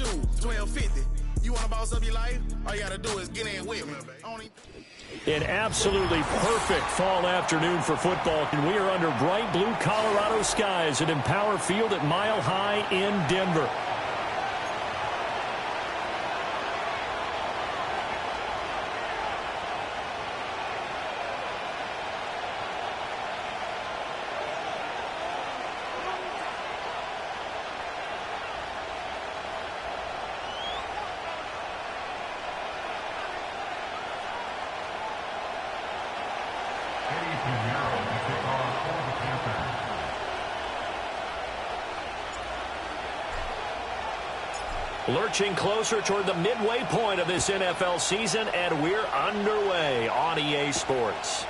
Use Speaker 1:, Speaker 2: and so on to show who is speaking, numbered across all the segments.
Speaker 1: shoes, 12.50. You want to boss up your life? All you got to do is get in with me.
Speaker 2: An absolutely perfect fall afternoon for football. And we are under bright blue Colorado skies at Empower Field at Mile High in Denver. Lurching closer toward the midway point of this NFL season, and we're underway on EA Sports.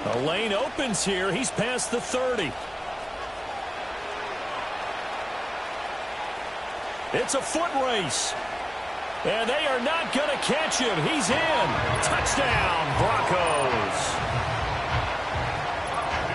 Speaker 2: The lane opens here. He's past the 30. It's a foot race. And they are not going to catch him. He's in. Touchdown, Broncos.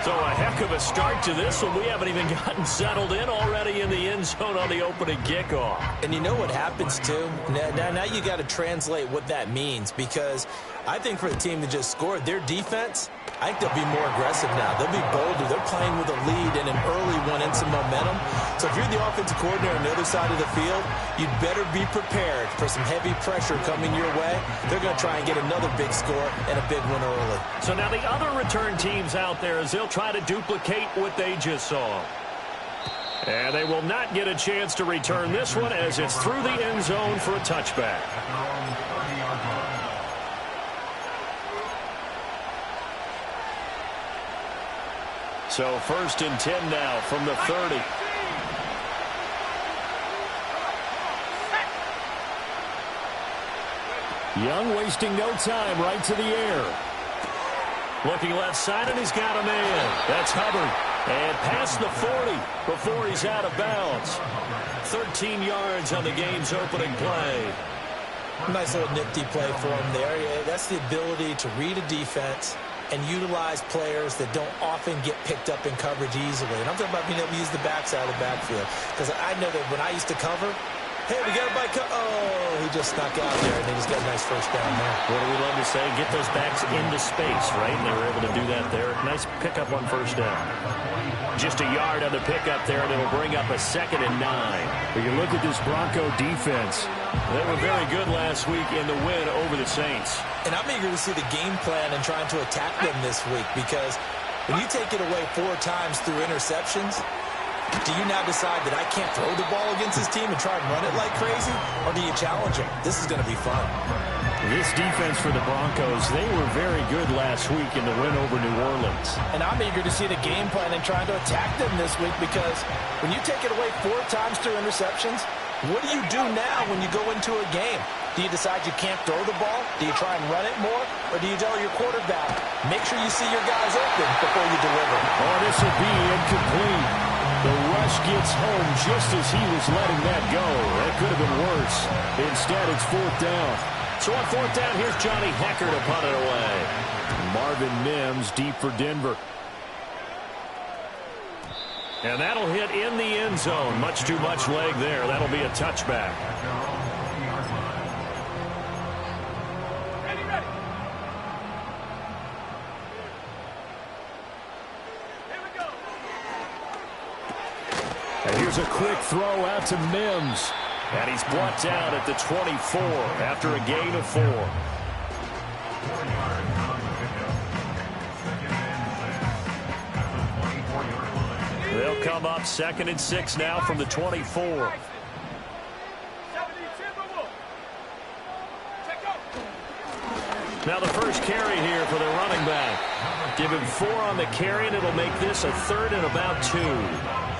Speaker 2: So a heck of a start to this one. We haven't even gotten settled in already in the end zone on the opening kickoff.
Speaker 3: And you know what happens, too? Now you got to translate what that means, because I think for the team that just scored, their defense, I think they'll be more aggressive now. They'll be bolder. They're playing with a lead and an early one and some momentum. So if you're the offensive coordinator on the other side of the field, you'd better be prepared for some heavy pressure coming your way. They're going to try and get another big score and a big one early.
Speaker 2: So now the other return teams out there, as they'll try to duplicate what they just saw. And they will not get a chance to return this one as it's through the end zone for a touchback. So 1st and 10 now from the 30. Young wasting no time, right to the air. Looking left side, and he's got a man. That's Hubbard. And past the 40 before he's out of bounds. 13 yards on the game's opening play.
Speaker 3: Nice little nifty play for him there. Yeah, that's the ability to read a defense and utilize players that don't often get picked up in coverage easily. And I'm talking about being able to use the backside of the backfield. Because I know that when I used to cover, hey, we got a bike. Oh, he just snuck out there, and he just got a nice first down there.
Speaker 2: What do we love to say? Get those backs into space, right? And they were able to do that there. Nice pickup on first down. Just a yard on the pickup there, and it'll bring up a 2nd and 9. But you look at this Bronco defense. They were very good last week in the win over the Saints.
Speaker 3: And I'm eager to see the game plan and trying to attack them this week, because when you take it away 4 times through interceptions, do you now decide that I can't throw the ball against this team and try and run it like crazy? Or do you challenge them? This is going to be fun.
Speaker 2: This defense for the Broncos, they were very good last week in the win over New Orleans.
Speaker 3: And I'm eager to see the game plan and trying to attack them this week, because when you take it away 4 times through interceptions, what do you do now when you go into a game? Do you decide you can't throw the ball? Do you try and run it more? Or do you tell your quarterback, make sure you see your guys open before you deliver?
Speaker 2: Oh, this will be incomplete. The rush gets home just as he was letting that go. That could have been worse. Instead, it's 4th down. So on 4th down, here's Johnny Hekker to punt it away. Marvin Mims deep for Denver. And that'll hit in the end zone. Much too much leg there. That'll be a touchback.
Speaker 4: Ready.
Speaker 2: And here's a quick throw out to Mims. And he's brought down at the 24 after a gain of 4. They'll come up 2nd and 6 now from the 24. Now the first carry here for the running back. Give him 4 on the carry, and it'll make this a 3rd and about 2.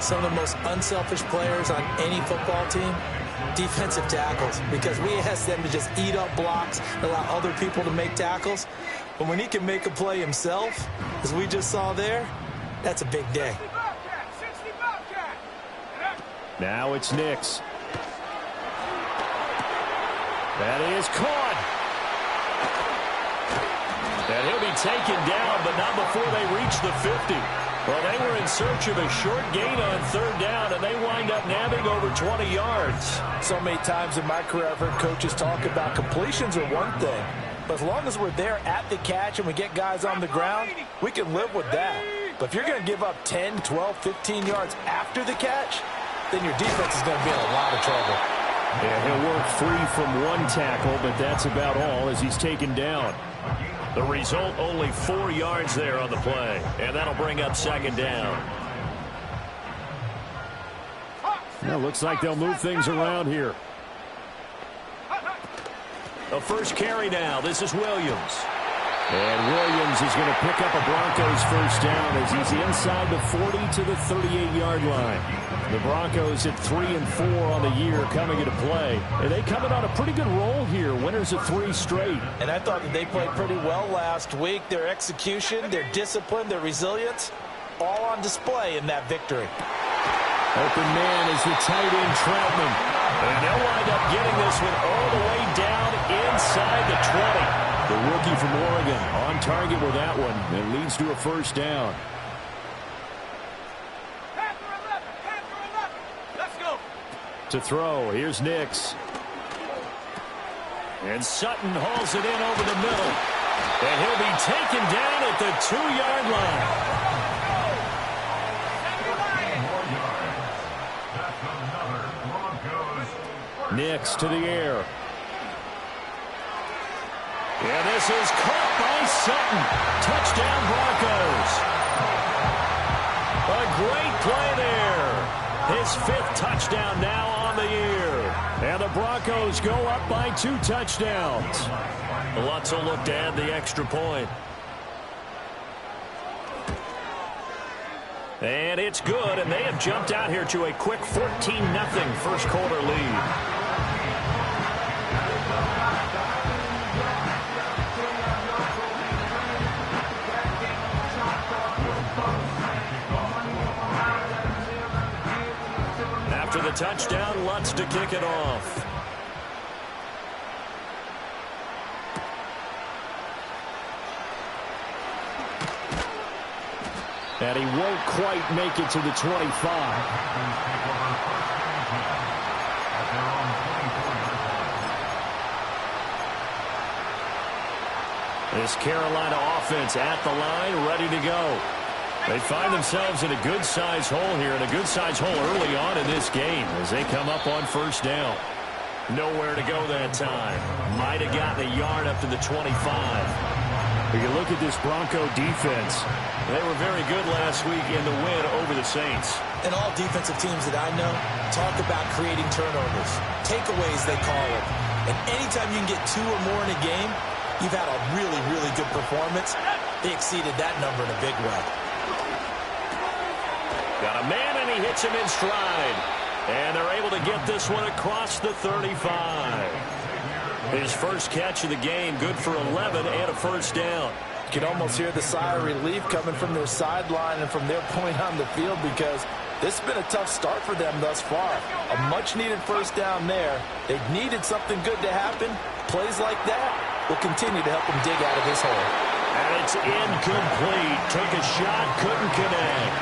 Speaker 3: Some of the most unselfish players on any football team, defensive tackles, because we ask them to just eat up blocks, allow other people to make tackles. But when he can make a play himself, as we just saw there, that's a big day.
Speaker 2: Now it's Nix. That is caught. And he'll be taken down, but not before they reach the 50. Well, they were in search of a short gain on third down, and they wind up nabbing over 20 yards.
Speaker 3: So many times in my career, I've heard coaches talk about completions are one thing. But as long as we're there at the catch and we get guys on the ground, we can live with that. But if you're going to give up 10, 12, 15 yards after the catch, then your defense is going to be in a lot of trouble.
Speaker 2: Yeah, he'll work free from one tackle, but that's about all as he's taken down. The result, only 4 yards there on the play, and that'll bring up second down. Well, looks like they'll move things around here. A first carry now. This is Williams. And Williams is going to pick up a Broncos first down as he's inside the 40 to the 38-yard line. The Broncos at 3-4 on the year coming into play. And they coming on a pretty good roll here. Winners of 3 straight.
Speaker 3: And I thought that they played pretty well last week. Their execution, their discipline, their resilience, all on display in that victory.
Speaker 2: Open man is the tight end, Troutman. And they'll wind up getting this one all the way down inside the 20. The rookie from Oregon on target with that one. It leads to a first down.
Speaker 4: Let's go.
Speaker 2: To throw, here's Nix. And Sutton hauls it in over the middle. And he'll be taken down at the 2-yard line. Nix to the air. And this is caught by Sutton. Touchdown Broncos. A great play there. His 5th touchdown now on the year. And the Broncos go up by 2 touchdowns. Lutz will look to add the extra point. And it's good, and they have jumped out here to a quick 14-0 first quarter lead. After the touchdown, Lutz to kick it off. And he won't quite make it to the 25. This Carolina offense at the line, ready to go. They find themselves in a good-sized hole here, and a good-sized hole early on in this game as they come up on first down. Nowhere to go that time. Might have gotten a yard up to the 25. If you look at this Bronco defense, they were very good last week in the win over the Saints.
Speaker 3: And all defensive teams that I know talk about creating turnovers. Takeaways, they call them. And anytime you can get 2 or more in a game, you've had a really, really good performance. They exceeded that number in a big way.
Speaker 2: Got a man, and he hits him in stride. And they're able to get this one across the 35. His first catch of the game, good for 11 and a first down.
Speaker 3: You can almost hear the sigh of relief coming from their sideline and from their point on the field because this has been a tough start for them thus far. A much-needed first down there. They've needed something good to happen. Plays like that will continue to help them dig out of this hole.
Speaker 2: And it's incomplete. Took a shot, couldn't connect.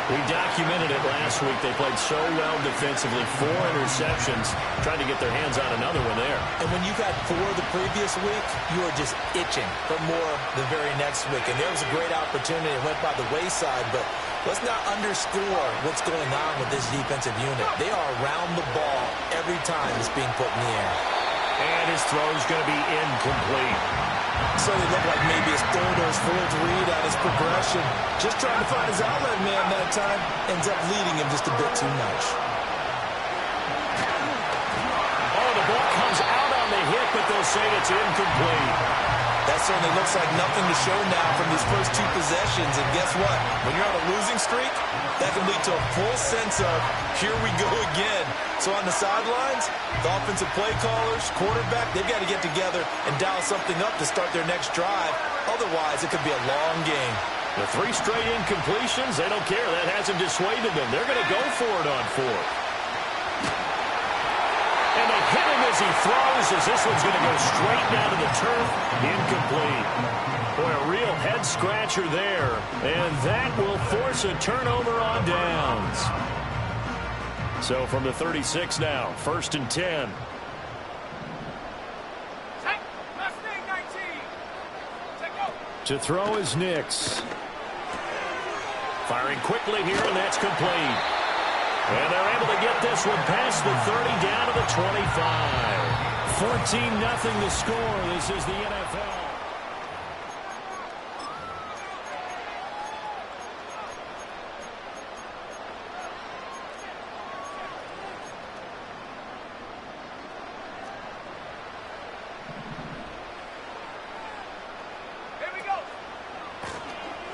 Speaker 2: We documented it last week. They played so well defensively. 4 interceptions. Trying to get their hands on another one there.
Speaker 3: And when you've had 4 the previous week, you are just itching for more the very next week. And there was a great opportunity. It went by the wayside, but let's not underscore what's going on with this defensive unit. They are around the ball every time it's being put in the air.
Speaker 2: And his throw is going to be incomplete.
Speaker 3: So they look like maybe his third or his fourth read on his progression. Just trying to find his outlet man that time. Ends up leading him just a bit too much.
Speaker 2: Oh, the ball comes out on the hit, but they'll say it's incomplete.
Speaker 3: That certainly looks like nothing to show now from these first 2 possessions. And guess what? When you're on a losing streak, that can lead to a full sense of, here we go again. So on the sidelines, the offensive play callers, quarterback, they've got to get together and dial something up to start their next drive. Otherwise, it could be a long game.
Speaker 2: The 3 straight incompletions, they don't care. That hasn't dissuaded them. They're going to go for it on 4th. And they hit him as he throws, as this one's going to go straight down to the turf. Incomplete. Boy, a real head-scratcher there. And that will force a turnover on downs. So from the 36 now, 1st and 10. To throw is Nix. Firing quickly here, and that's complete. And they're able to get this one past the 30 down to the 25. 14-0 the score. This is the NFL.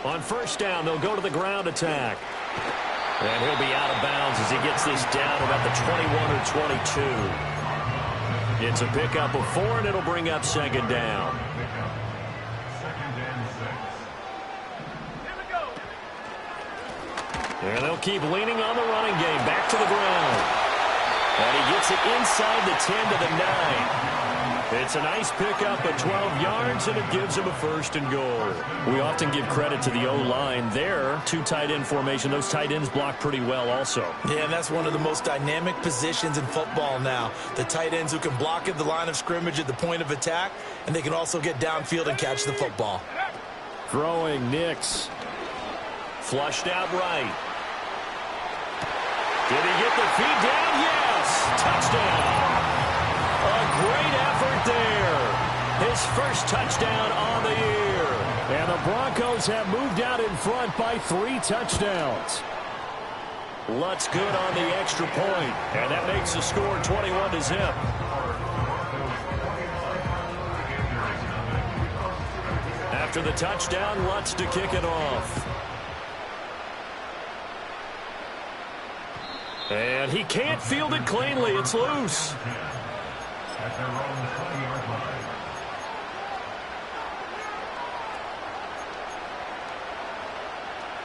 Speaker 2: On 1st down, they'll go to the ground attack. And he'll be out of bounds as he gets this down about the 21 or 22. It's a pickup of 4, and it'll bring up 2nd down. And they'll keep leaning on the running game. Back to the ground. And he gets it inside the 10 to the 9. It's a nice pickup of 12 yards, and it gives him a 1st and goal. We often give credit to the O-line there. 2 tight end formation. Those tight ends block pretty well also.
Speaker 3: Yeah, and that's one of the most dynamic positions in football now. The tight ends who can block at the line of scrimmage at the point of attack, and they can also get downfield and catch the football.
Speaker 2: Throwing Nix. Flushed out right. Did he get the feet down? Yes! Touchdown! A great effort there. His first touchdown on the year. And the Broncos have moved out in front by 3 touchdowns. Lutz good on the extra point. And that makes the score 21-0. After the touchdown, Lutz to kick it off. And he can't field it cleanly. It's loose. At their own 20-yard line.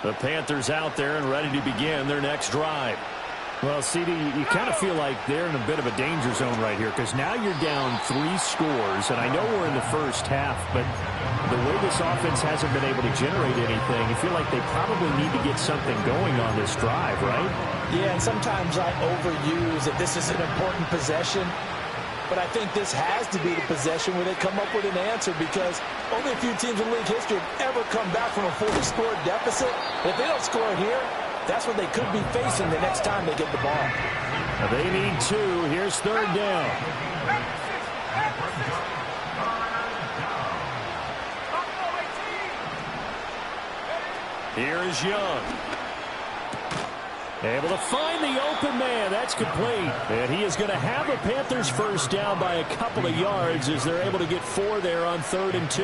Speaker 2: The Panthers out there and ready to begin their next drive. Well, CD, you kind of feel like they're in a bit of a danger zone right here because now you're down 3 scores, and I know we're in the first half, but the way this offense hasn't been able to generate anything, you feel like they probably need to get something going on this drive, right?
Speaker 3: Yeah, and sometimes I overuse that this is an important possession, but I think this has to be the possession where they come up with an answer because only a few teams in league history have ever come back from a 40-score deficit. If they don't score here, that's what they could be facing the next time they get the ball.
Speaker 2: They need 2. Here's 3rd down. Here is Young. Able to find the open man. That's complete. And he is going to have a Panthers first down by a couple of yards as they're able to get 4 there on 3rd and 2.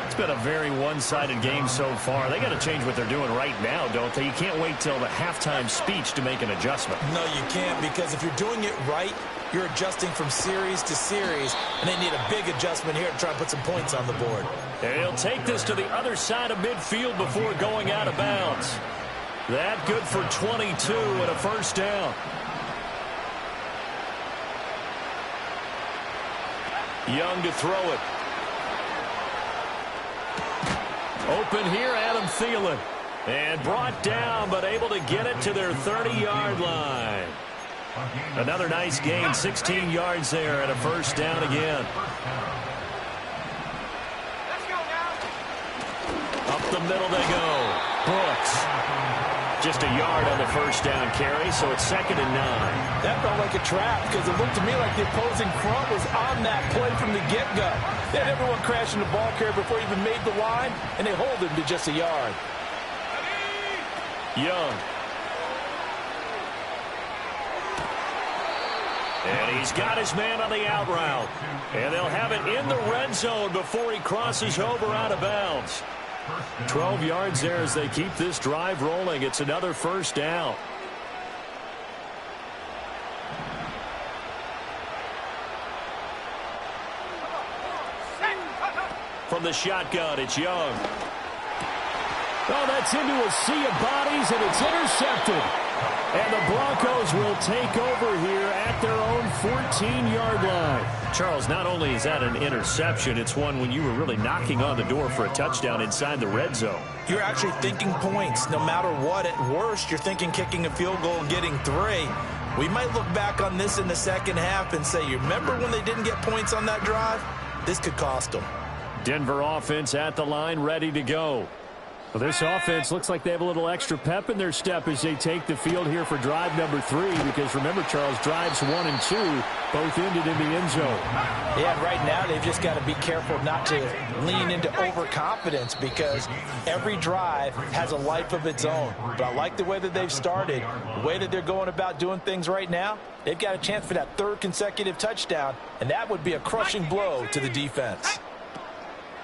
Speaker 2: It's been a very one-sided game so far. They got to change what they're doing right now, don't they? You can't wait till the halftime speech to make an adjustment.
Speaker 3: No, you can't, because if you're doing it right, you're adjusting from series to series, and they need a big adjustment here to try and put some points on the board.
Speaker 2: And he'll take this to the other side of midfield before going out of bounds. That good for 22 and a first down. Young to throw it. Open here, Adam Thielen. And brought down, but able to get it to their 30-yard line. Another nice gain, 16 yards there and a first down again. Up the middle they go. Brooks. Just a yard on the first down carry, so it's 2nd and 9.
Speaker 3: That felt like a trap because it looked to me like the opposing front was on that play from the get-go. They had everyone crashing the ball carrier before he even made the line, and they hold him to just a yard.
Speaker 2: Young. And he's got his man on the out route. And they'll have it in the red zone before he crosses over out of bounds. 12 yards there as they keep this drive rolling. It's another first down. From the shotgun, it's Young. Oh, that's into a sea of bodies, and it's intercepted. And the Broncos will take over here at their own 14-yard line. Charles, not only is that an interception, it's one when you were really knocking on the door for a touchdown inside the red zone.
Speaker 3: You're actually thinking points. No matter what, at worst, you're thinking kicking a field goal and getting 3. We might look back on this in the second half and say, you remember when they didn't get points on that drive? This could cost them.
Speaker 2: Denver offense at the line, ready to go. Well, this offense looks like they have a little extra pep in their step as they take the field here for drive number 3, because remember, Charles, drives 1 and 2 both ended in the end zone.
Speaker 3: Yeah, right now they've just got to be careful not to lean into overconfidence, because every drive has a life of its own. But I like the way that they've started, the way that they're going about doing things right now. They've got a chance for that 3rd consecutive touchdown, and that would be a crushing blow to the defense.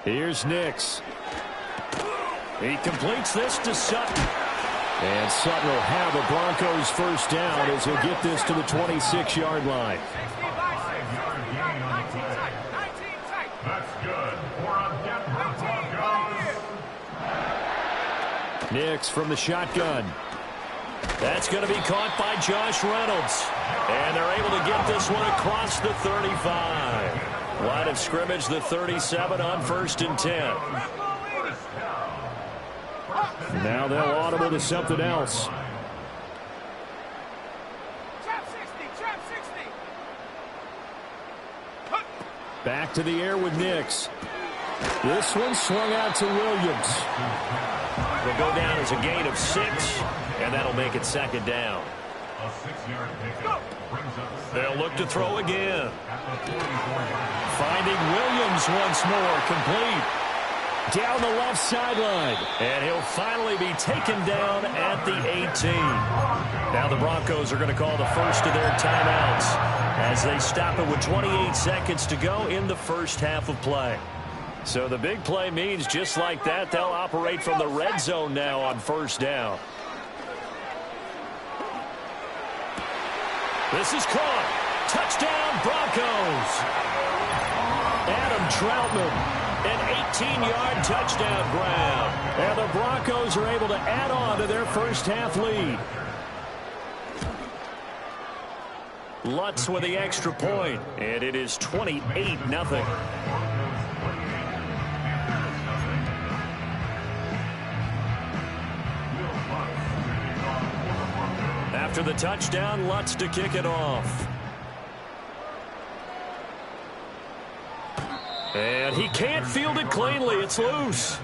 Speaker 2: Here's Nix. He completes this to Sutton. And Sutton will have a Broncos first down as he'll get this to the 26-yard line. Nix from the shotgun. That's going to be caught by Josh Reynolds. And they're able to get this one across the 35. Line of scrimmage, the 37 on 1st and 10. Now they'll audible to something else. Back to the air with Nix. This one swung out to Williams. Will go down as a gain of 6, and that'll make it 2nd down. They'll look to throw again. Finding Williams once more, complete. Down the left sideline. And he'll finally be taken down at the 18. Now the Broncos are going to call the first of their timeouts as they stop it with 28 seconds to go in the first half of play. So the big play means just like that, they'll operate from the red zone now on 1st down. This is caught. Touchdown, Broncos. Adam Troutman. An 18-yard touchdown grab. And the Broncos are able to add on to their first half lead. Lutz with the extra point, and it is 28-0. After the touchdown, Lutz to kick it off. And he can't field it cleanly. It's loose.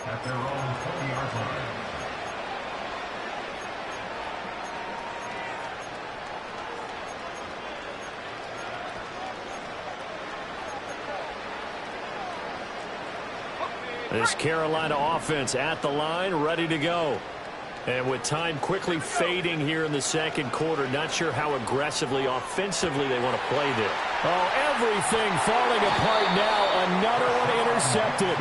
Speaker 2: At their own 20-yard line. This Carolina offense at the line, ready to go. And with time quickly fading here in the second quarter, not sure how aggressively, offensively they want to play this. Oh, everything falling apart now. Another one intercepted.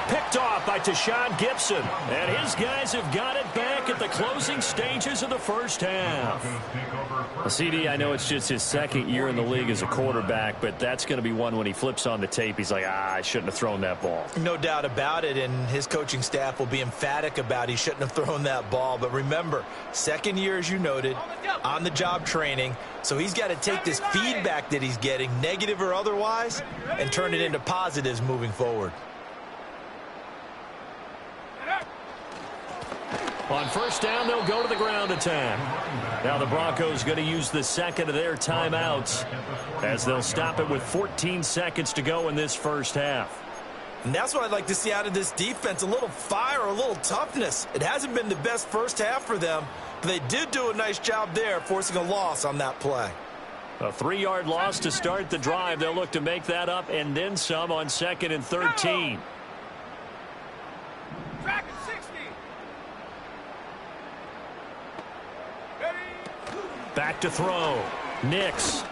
Speaker 2: Picked off by Tashawn Gibson. And his guys have got it back at the closing stages of the first half. CD, I know it's just his 2nd year in the league as a quarterback, but that's going to be one when he flips on the tape, he's like, I shouldn't have thrown that ball.
Speaker 3: No doubt about it, and his coaching staff will be emphatic about he shouldn't have thrown that ball. But remember, 2nd year, as you noted, on-the-job training, so he's got to take this feedback that he's getting, negative or otherwise, and turn it into positives moving forward.
Speaker 2: On 1st down, they'll go to the ground attack. Now the Broncos going to use the 2nd of their timeouts as they'll stop it with 14 seconds to go in this first half.
Speaker 3: And that's what I'd like to see out of this defense, a little fire, a little toughness. It hasn't been the best first half for them, but they did do a nice job there, forcing a loss on that play.
Speaker 2: A 3-yard loss to start the drive. They'll look to make that up and then some on 2nd and 13. Back to throw. Nix.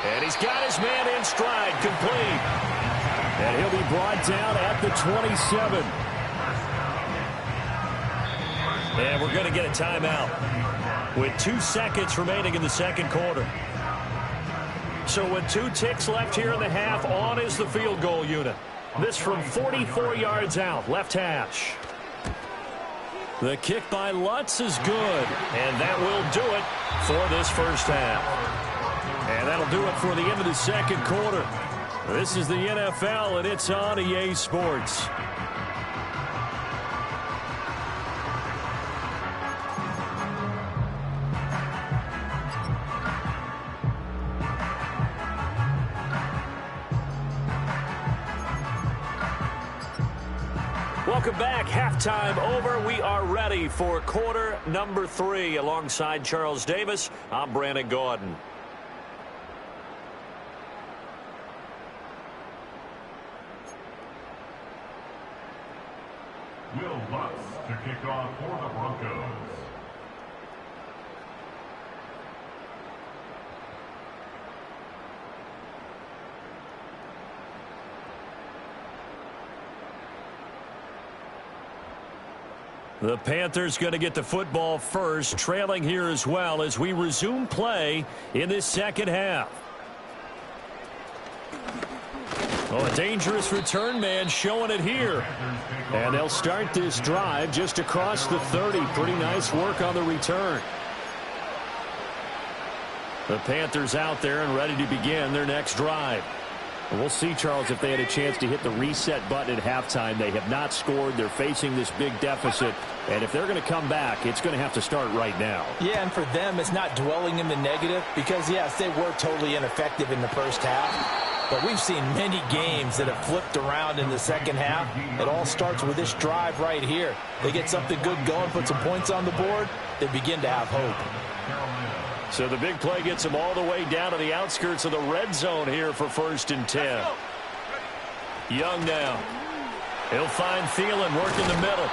Speaker 2: And he's got his man in stride, complete. And he'll be brought down at the 27. And we're going to get a timeout with 2 seconds remaining in the second quarter. So with 2 ticks left here in the half, on is the field goal unit. This from 44 yards out, left hash. The kick by Lutz is good, and that will do it for this first half. And that'll do it for the end of the second quarter. This is the NFL, and it's on EA Sports. Welcome back. Halftime over. We are ready for quarter number 3. Alongside Charles Davis, I'm Brandon Gaudin.
Speaker 4: Will Lutz to kick off for the Broncos.
Speaker 2: The Panthers going to get the football first, trailing here as well as we resume play in this second half. Oh, a dangerous return man showing it here. And they'll start this drive just across the 30. Pretty nice work on the return. The Panthers out there and ready to begin their next drive. And we'll see, Charles, if they had a chance to hit the reset button at halftime. They have not scored. They're facing this big deficit. And if they're going to come back, it's going to have to start right now.
Speaker 3: Yeah, and for them, it's not dwelling in the negative because, yes, they were totally ineffective in the first half. But we've seen many games that have flipped around in the second half. It all starts with this drive right here. They get something good going, put some points on the board, they begin to have hope.
Speaker 2: So the big play gets them all the way down to the outskirts of the red zone here for 1st and 10. Young now. He'll find Thielen, work in the middle.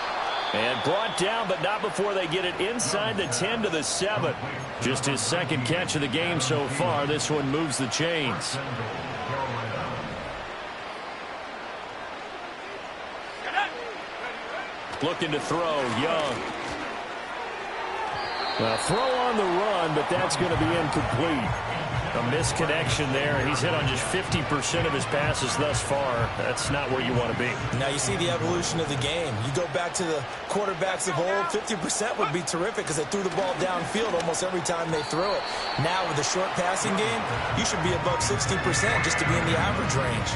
Speaker 2: And brought down, but not before they get it inside the 10 to the 7. Just his second catch of the game so far. This one moves the chains. Looking to throw, Young. Throw on the run, but that's going to be incomplete. A misconnection there. He's hit on just 50% of his passes thus far. That's not where you want to be.
Speaker 3: Now you see the evolution of the game. You go back to the quarterbacks of old, 50% would be terrific because they threw the ball downfield almost every time they threw it. Now with the short passing game, you should be above 60% just to be in the average range.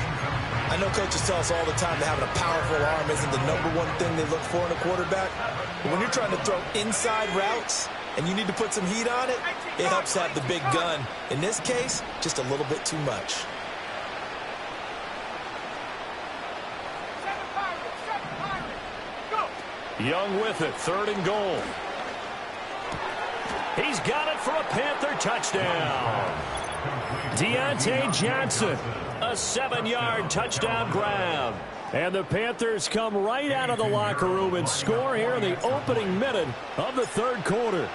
Speaker 3: I know coaches tell us all the time that having a powerful arm isn't the #1 thing they look for in a quarterback. But when you're trying to throw inside routes and you need to put some heat on it, it helps have the big gun. In this case, just a little bit too much.
Speaker 2: Young with it, 3rd and goal. He's got it for a Panther touchdown. Deontay Johnson, a 7-yard touchdown grab. And the Panthers come right out of the locker room and score here in the opening minute of the 3rd quarter.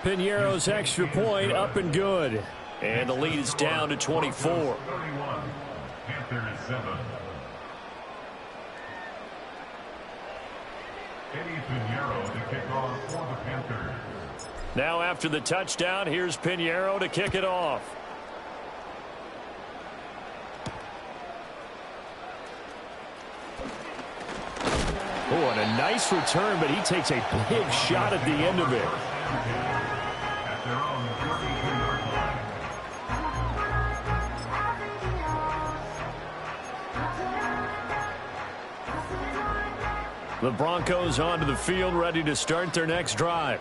Speaker 2: Piñeiro's extra point up and good. And the lead is down to 24.
Speaker 4: Panthers 7. Eddie Piñeiro to kick off for the Panthers.
Speaker 2: Now after the touchdown, here's Piñeiro to kick it off. Oh, and a nice return, but he takes a big shot at the end of it.
Speaker 4: At their own 42-yard line.
Speaker 2: The Broncos onto the field, ready to start their next drive.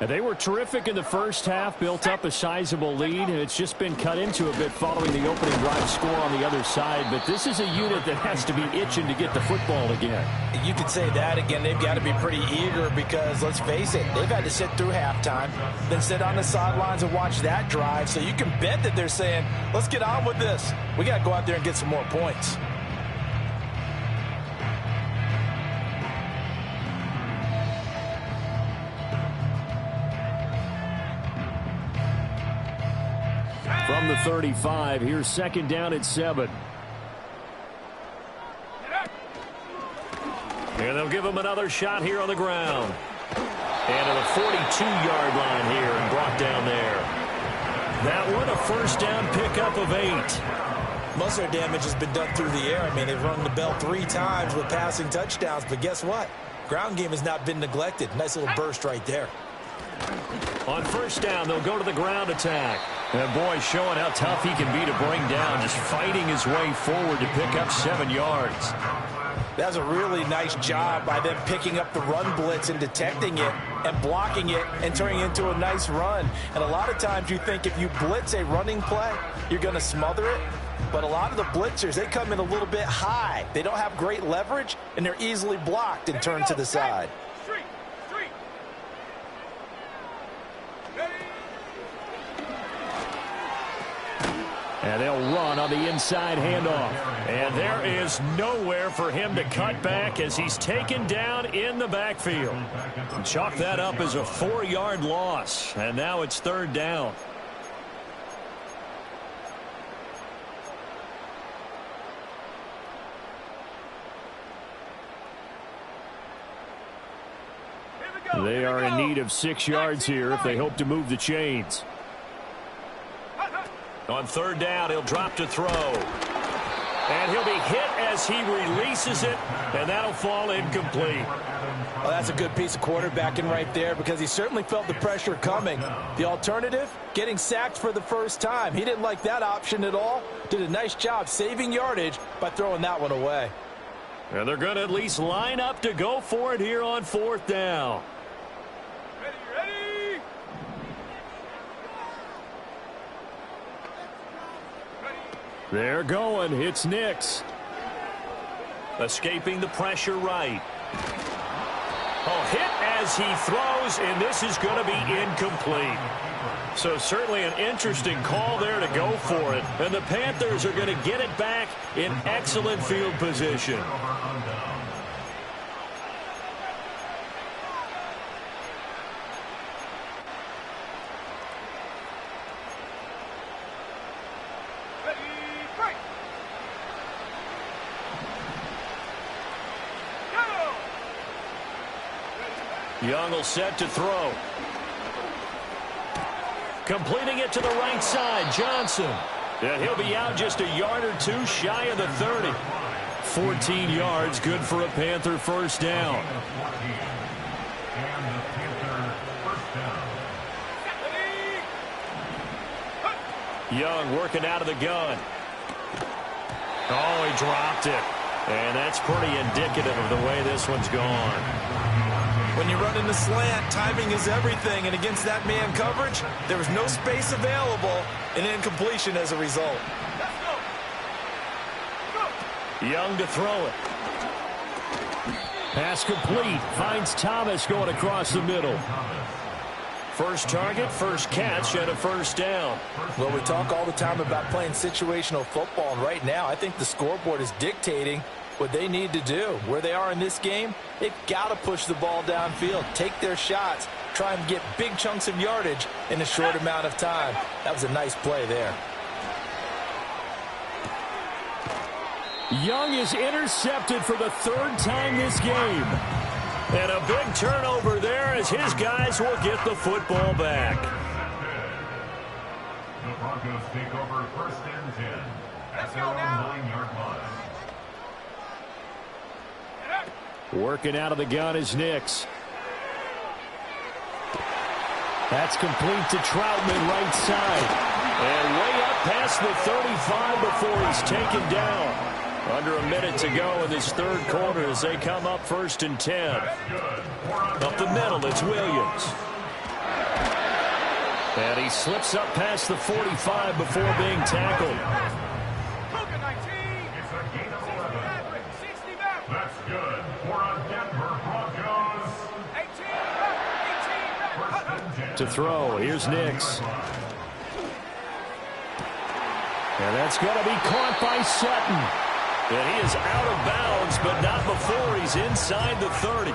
Speaker 2: And they were terrific in the first half, built up a sizable lead, and it's just been cut into a bit following the opening drive score on the other side. But this is a unit that has to be itching to get the football again.
Speaker 3: You could say that again. They've got to be pretty eager because, let's face it, they've had to sit through halftime, then sit on the sidelines and watch that drive. So you can bet that they're saying, let's get on with this. We got to go out there and get some more points.
Speaker 2: From the 35, here's 2nd down at 7. And they'll give him another shot here on the ground. And to the 42-yard line here and brought down there. That one a 1st down pickup of 8.
Speaker 3: Most of their damage has been done through the air. I mean, they've rung the bell 3 times with passing touchdowns, but guess what? Ground game has not been neglected. Nice little burst right there.
Speaker 2: On first down, they'll go to the ground attack. And boy, showing how tough he can be to bring down, just fighting his way forward to pick up 7 yards.
Speaker 3: That's a really nice job by them picking up the run blitz and detecting it and blocking it and turning it into a nice run. And a lot of times you think if you blitz a running play, you're going to smother it. But a lot of the blitzers, they come in a little bit high. They don't have great leverage, and they're easily blocked and turned to the side.
Speaker 2: And they'll run on the inside handoff. And there is nowhere for him to cut back as he's taken down in the backfield. Chalk that up as a 4-yard loss. And now it's 3rd down. They are in need of 6 yards here if they hope to move the chains. On 3rd down, he'll drop to throw. And he'll be hit as he releases it, and that'll fall incomplete.
Speaker 3: Well, that's a good piece of quarterbacking right there because he certainly felt the pressure coming. The alternative, getting sacked for the first time. He didn't like that option at all. Did a nice job saving yardage by throwing that one away.
Speaker 2: And they're going to at least line up to go for it here on 4th down. They're going. It's Nix. Escaping the pressure right. Oh, hit as he throws, and this is going to be incomplete. So certainly an interesting call there to go for it. And the Panthers are going to get it back in excellent field position. Young will set to throw. Completing it to the right side, Johnson. And he'll be out just a yard or 2 shy of the 30. 14 yards, good for a Panther 1st down. Young working out of the gun. Oh, he dropped it. And that's pretty indicative of the way this one's gone.
Speaker 3: When you run in the slant, timing is everything, and against that man coverage, there was no space available, and incompletion as a result.
Speaker 2: Young to throw it. Pass complete. Finds Thomas going across the middle. First target, first catch, and a 1st down.
Speaker 3: Well, we talk all the time about playing situational football, and right now I think the scoreboard is dictating what they need to do. Where they are in this game, they've got to push the ball downfield, take their shots, try and get big chunks of yardage in a short amount of time. That was a nice play there.
Speaker 2: Young is intercepted for the 3rd time this game. And a big turnover there as his guys will get the football back.
Speaker 4: The Broncos take over 1st and 10 at their own 9-yard line.
Speaker 2: Working out of the gun is Nix. That's complete to Troutman right side. And way up past the 35 before he's taken down. Under a minute to go in this 3rd quarter as they come up 1st and 10. Up the middle, it's Williams. And he slips up past the 45 before being tackled.
Speaker 4: That's good for a Denver Broncos.
Speaker 2: To throw, here's Nix. And that's going to be caught by Sutton. And he is out of bounds, but not before he's inside the 30.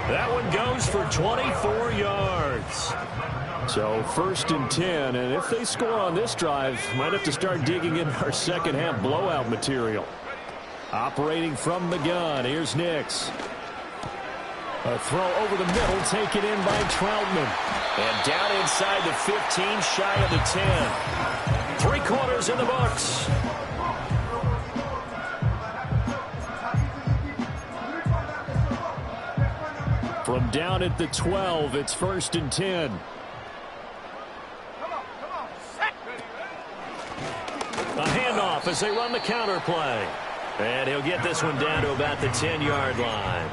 Speaker 2: That one goes for 24 yards. So 1st and 10, and if they score on this drive, might have to start digging in our second half blowout material. Operating from the gun, here's Nix. A throw over the middle, taken in by Troutman. And down inside the 15, shy of the 10. 3 quarters in the books. From down at the 12, it's 1st and 10. A handoff as they run the counter play. And he'll get this one down to about the 10-yard line.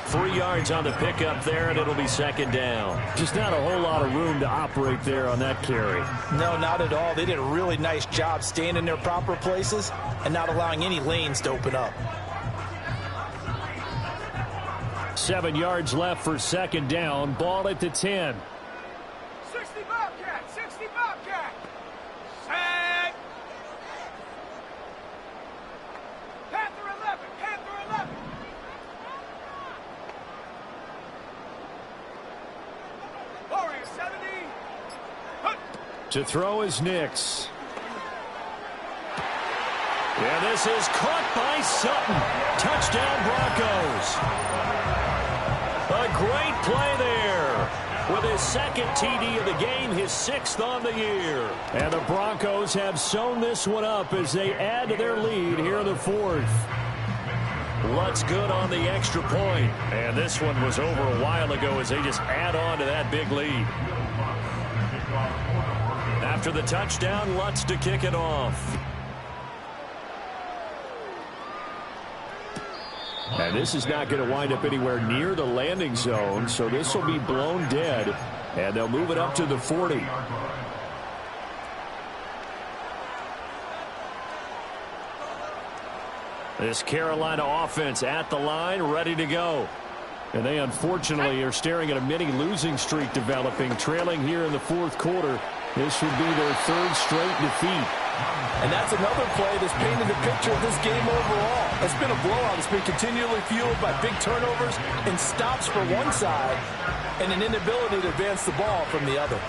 Speaker 2: 3 yards on the pickup there, and it'll be 2nd down. Just not a whole lot of room to operate there on that carry.
Speaker 3: No, not at all. They did a really nice job staying in their proper places and not allowing any lanes to open up.
Speaker 2: 7 yards left for 2nd down. Ball at the 10.
Speaker 5: 60 Bobcat! 60 Bobcat! Set! Panther 11! Panther 11! Warrior 70! Hunt.
Speaker 2: To throw is Nix. Yeah, this is caught by Sutton. Touchdown Broncos. A great play there. With his 2nd TD of the game, his 6th on the year. And the Broncos have sewn this one up as they add to their lead here in the 4th. Lutz good on the extra point. And this one was over a while ago as they just add on to that big lead. After the touchdown, Lutz to kick it off. And this is not going to wind up anywhere near the landing zone, so this will be blown dead, and they'll move it up to the 40. This Carolina offense at the line, ready to go. And they unfortunately are staring at a mini losing streak developing, trailing here in the 4th quarter. This would be their 3rd straight defeat.
Speaker 3: And that's another play that's painted the picture of this game overall. It's been a blowout. It's been continually fueled by big turnovers and stops for one side and an inability to advance the ball from the other.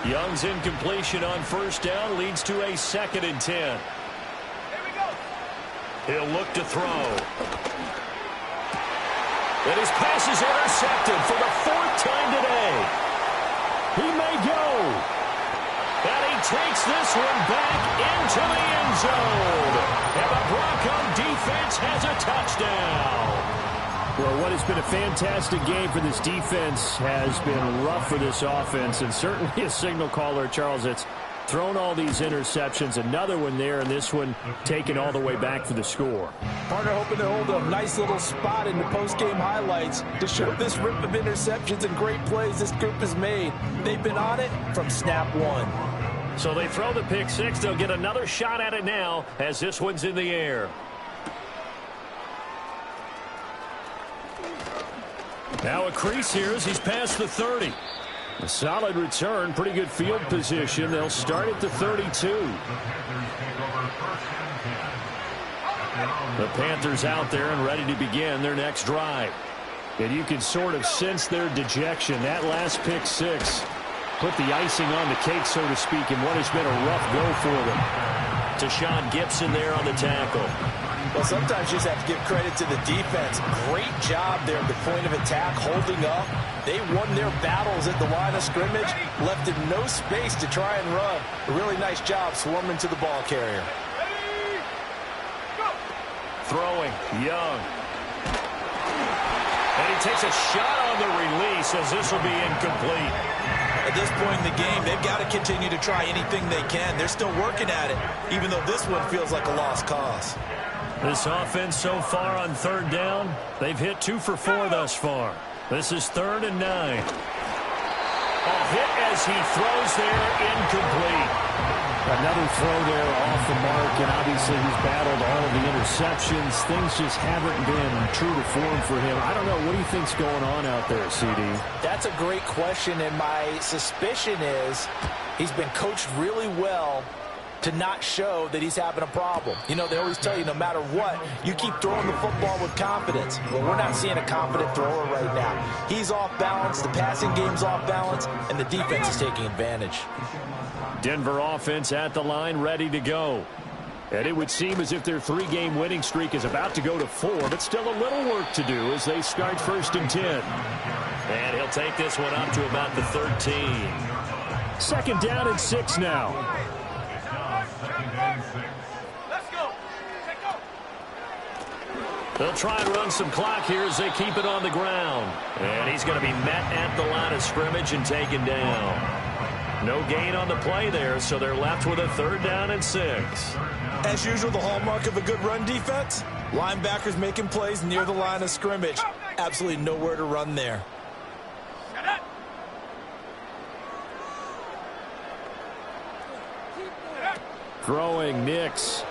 Speaker 2: Young's incompletion on 1st down leads to a 2nd and 10.
Speaker 5: Here we go.
Speaker 2: He'll look to throw. And his pass is intercepted for the 4th time today. He may go. And he takes this one back into the end zone. And the Bronco defense has a touchdown. Well, what has been a fantastic game for this defense has been rough for this offense. And certainly a signal caller, Charles, that's thrown all these interceptions. Another one there, and this one taken all the way back for the score.
Speaker 3: Partner hoping to hold a nice little spot in the post-game highlights to show this rip of interceptions and great plays this group has made. They've been on it from snap one.
Speaker 2: So they throw the pick 6. They'll get another shot at it now as this one's in the air. Now a crease here as he's past the 30. A solid return, pretty good field position. They'll start at the 32. The Panthers out there and ready to begin their next drive. And you can sort of sense their dejection. That last pick 6 put the icing on the cake, so to speak, in what has been a rough go for them. Tashawn Gibson there on the tackle.
Speaker 3: Well, sometimes you just have to give credit to the defense. Great job there at the point of attack, holding up. They won their battles at the line of scrimmage, left in no space to try and run. A really nice job swarming to the ball carrier.
Speaker 2: Throwing, Young. And he takes a shot on the release as this will be incomplete.
Speaker 3: At this point in the game, they've got to continue to try anything they can. They're still working at it, even though this one feels like a lost cause.
Speaker 2: This offense so far on 3rd down, they've hit 2 for 4 thus far. This is 3rd and 9. A hit as he throws there, incomplete. Another throw there off the mark, and obviously he's battled all of the interceptions. Things just haven't been true to form for him. I don't know. What do you think's going on out there, CD?
Speaker 3: That's a great question, and my suspicion is he's been coached really well to not show that he's having a problem. You know, they always tell you no matter what, you keep throwing the football with confidence. Well, we're not seeing a confident thrower right now. He's off balance, the passing game's off balance, and the defense is taking advantage.
Speaker 2: Denver offense at the line, ready to go. And it would seem as if their 3-game winning streak is about to go to 4, but still a little work to do as they start 1st and 10. And he'll take this one up to about the 13. 2nd down and 6 now.
Speaker 5: Let's go. Take go.
Speaker 2: They'll try and run some clock here as they keep it on the ground. And he's going to be met at the line of scrimmage and taken down. No gain on the play there, so they're left with a 3rd down and 6.
Speaker 3: As usual, the hallmark of a good run defense, linebackers making plays near the line of scrimmage. Absolutely nowhere to run there.
Speaker 2: Throwing Nix.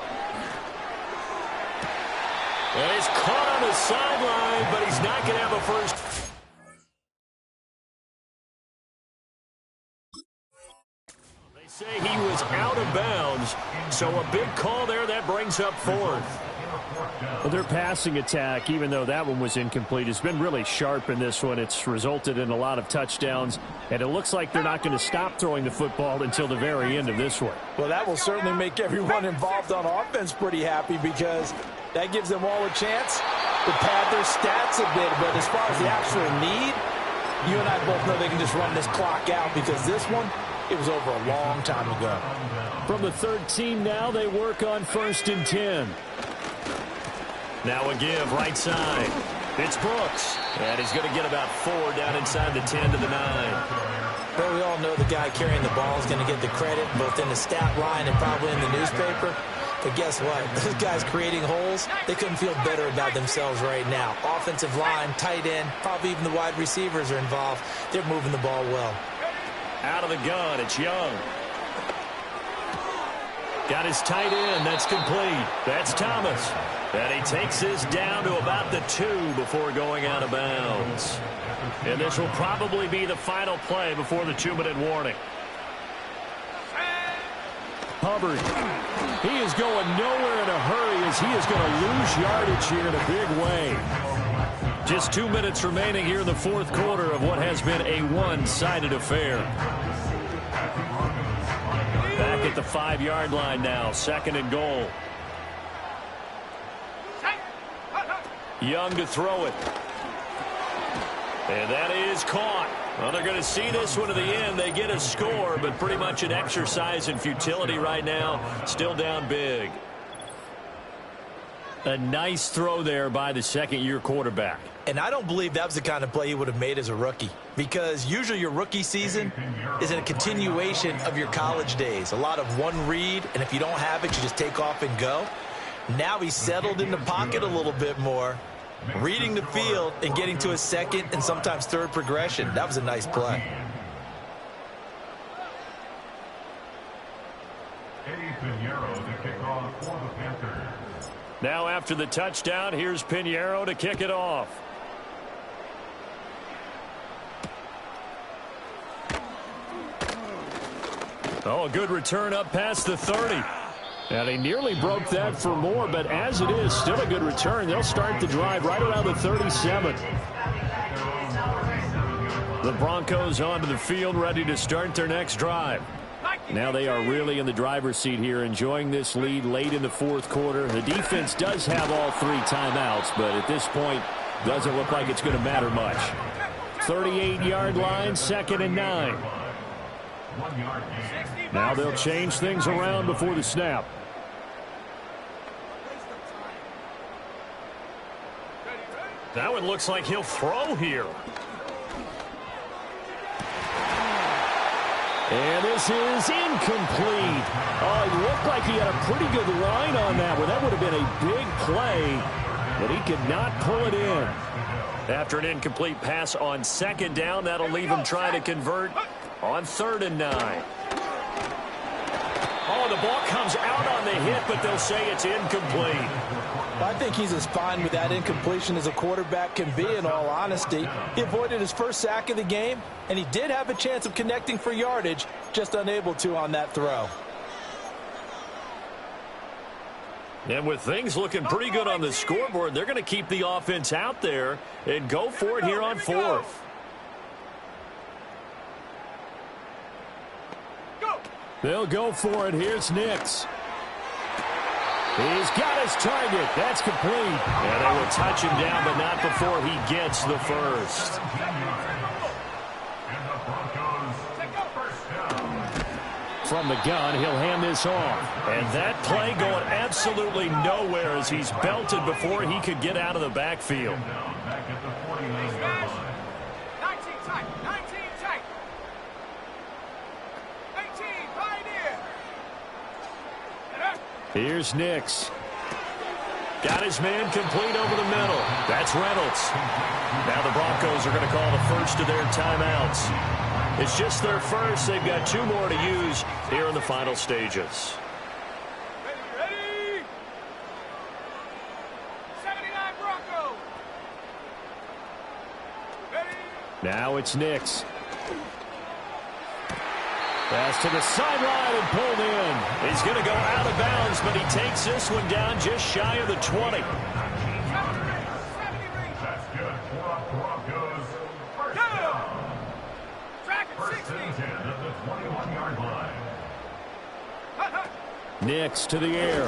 Speaker 2: And he's caught on the sideline, but he's not going to have a first. They say he was out of bounds, so a big call there that brings up 4th.
Speaker 6: Well, their passing attack, even though that one was incomplete, has been really sharp in this one. It's resulted in a lot of touchdowns, and it looks like they're not going to stop throwing the football until the very end of this one.
Speaker 3: Well, that will certainly make everyone involved on offense pretty happy because that gives them all a chance to pad their stats a bit. But as far as the actual need, you and I both know they can just run this clock out because this one, it was over a long time ago.
Speaker 6: From the 13 now, they work on 1st and 10.
Speaker 2: Now a give right side. It's Brooks. And he's going to get about 4 down inside the 10 to the 9.
Speaker 3: Well, we all know the guy carrying the ball is going to get the credit both in the stat line and probably in the newspaper. But guess what? Those guys creating holes, they couldn't feel better about themselves right now. Offensive line, tight end, probably even the wide receivers are involved. They're moving the ball well.
Speaker 2: Out of the gun, it's Young. Got his tight end. That's complete. That's Thomas. And he takes this down to about the 2 before going out of bounds. And this will probably be the final play before the 2-minute warning.
Speaker 6: Hubbard, he is going nowhere in a hurry as he is going to lose yardage here in a big way.
Speaker 2: Just 2 minutes remaining here in the 4th quarter of what has been a one-sided affair. Back at the 5-yard line now, 2nd and goal. Young to throw it. And that is caught. Well, they're going to see this one to the end. They get a score, but pretty much an exercise in futility right now. Still down big.
Speaker 6: A nice throw there by the 2nd-year quarterback.
Speaker 3: And I don't believe that was the kind of play he would have made as a rookie. Because usually your rookie season is a continuation of your college days. A lot of one read, and if you don't have it, you just take off and go. Now he's settled in the pocket a little bit more, reading the field and getting to a 2nd and sometimes 3rd progression. That was a nice play.
Speaker 4: Eddie Pinheiro to kick off for the Panthers.
Speaker 2: Now after the touchdown, here's Pinheiro to kick it off. Oh, a good return up past the 30.
Speaker 6: And he nearly broke that for more, but as it is, still a good return. They'll start the drive right around the 37.
Speaker 2: The Broncos onto the field, ready to start their next drive.
Speaker 6: Now they are really in the driver's seat here, enjoying this lead late in the 4th quarter. The defense does have all 3 timeouts, but at this point, doesn't look like it's going to matter much. 38-yard line, 2nd and 9. Now they'll change things around before the snap.
Speaker 2: That one looks like he'll throw here.
Speaker 6: And this is incomplete. Oh, it looked like he had a pretty good line on that one. That would have been a big play, but he could not pull it in.
Speaker 2: After an incomplete pass on 2nd down, that'll leave him trying to convert on 3rd and 9. Oh, the ball comes out on the hit, but they'll say it's incomplete.
Speaker 3: I think he's as fine with that incompletion as a quarterback can be, in all honesty. He avoided his first sack of the game, and he did have a chance of connecting for yardage, just unable to on that throw.
Speaker 2: And with things looking pretty good on the scoreboard, they're going to keep the offense out there and go for it here on 4th.
Speaker 6: They'll go for it. Here's Nix. He's got his target. That's complete.
Speaker 2: And they will touch him down, but not before he gets the first.
Speaker 6: from the gun. He'll hand this off.
Speaker 2: And that play going absolutely nowhere as he's belted before he could get out of the backfield.
Speaker 4: Back at the 49-yard line.
Speaker 5: 19 tight. 19 tight. 18 Pioneer.
Speaker 6: Here's Nix.
Speaker 2: Got his man complete over the middle. That's Reynolds. Now the Broncos are going to call the first of their timeouts. It's just their first. They've got 2 more to use here in the final stages.
Speaker 5: Ready? 79 Broncos. Ready?
Speaker 6: Now it's Nix. Pass to the sideline and pulled in.
Speaker 2: He's going to go out of bounds, but he takes this one down just shy of the 20.
Speaker 5: 70
Speaker 4: That's good for the Broncos. First down.
Speaker 5: Track it,
Speaker 4: First
Speaker 5: 60.
Speaker 4: and 10 at the 21-yard line.
Speaker 6: Nix to the air.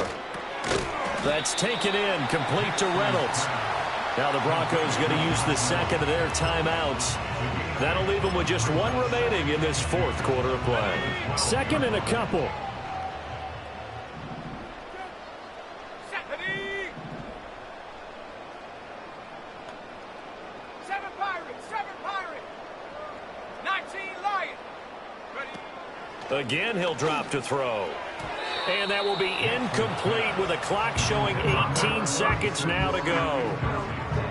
Speaker 2: That's taken in, complete to Reynolds. Now the Broncos going to use the second of their timeouts. That'll leave them with just 1 remaining in this 4th quarter of play.
Speaker 6: Second and a couple.
Speaker 5: Ready? 7 Pirates. 7 Pirates. 19 Lions. Ready?
Speaker 2: Again, he'll drop to throw. And that will be incomplete with a clock showing 18 seconds now to go.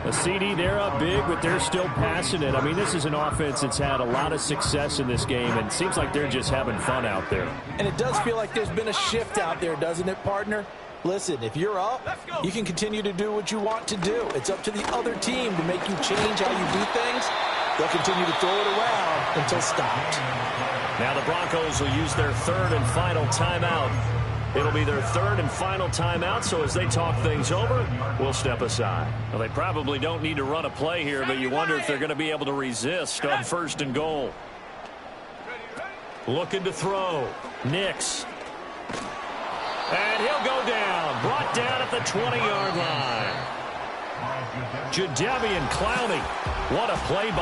Speaker 6: A CD, they're up big, but they're still passing it. I mean, this is an offense that's had a lot of success in this game, and it seems like they're just having fun out there.
Speaker 3: And it does feel like there's been a shift out there, doesn't it, partner? Listen, if you're up, you can continue to do what you want to do. It's up to the other team to make you change how you do things. They'll continue to throw it around until stopped.
Speaker 2: Now the Broncos will use their 3rd and final timeout. It'll be their 3rd and final timeout, so as they talk things over, we'll step aside. Well, they probably don't need to run a play here, but you wonder if they're going to be able to resist on 1st and goal. Looking to throw. Nix. And he'll go down. Brought down at the 20-yard line. Jadeveon Clowney. What a play by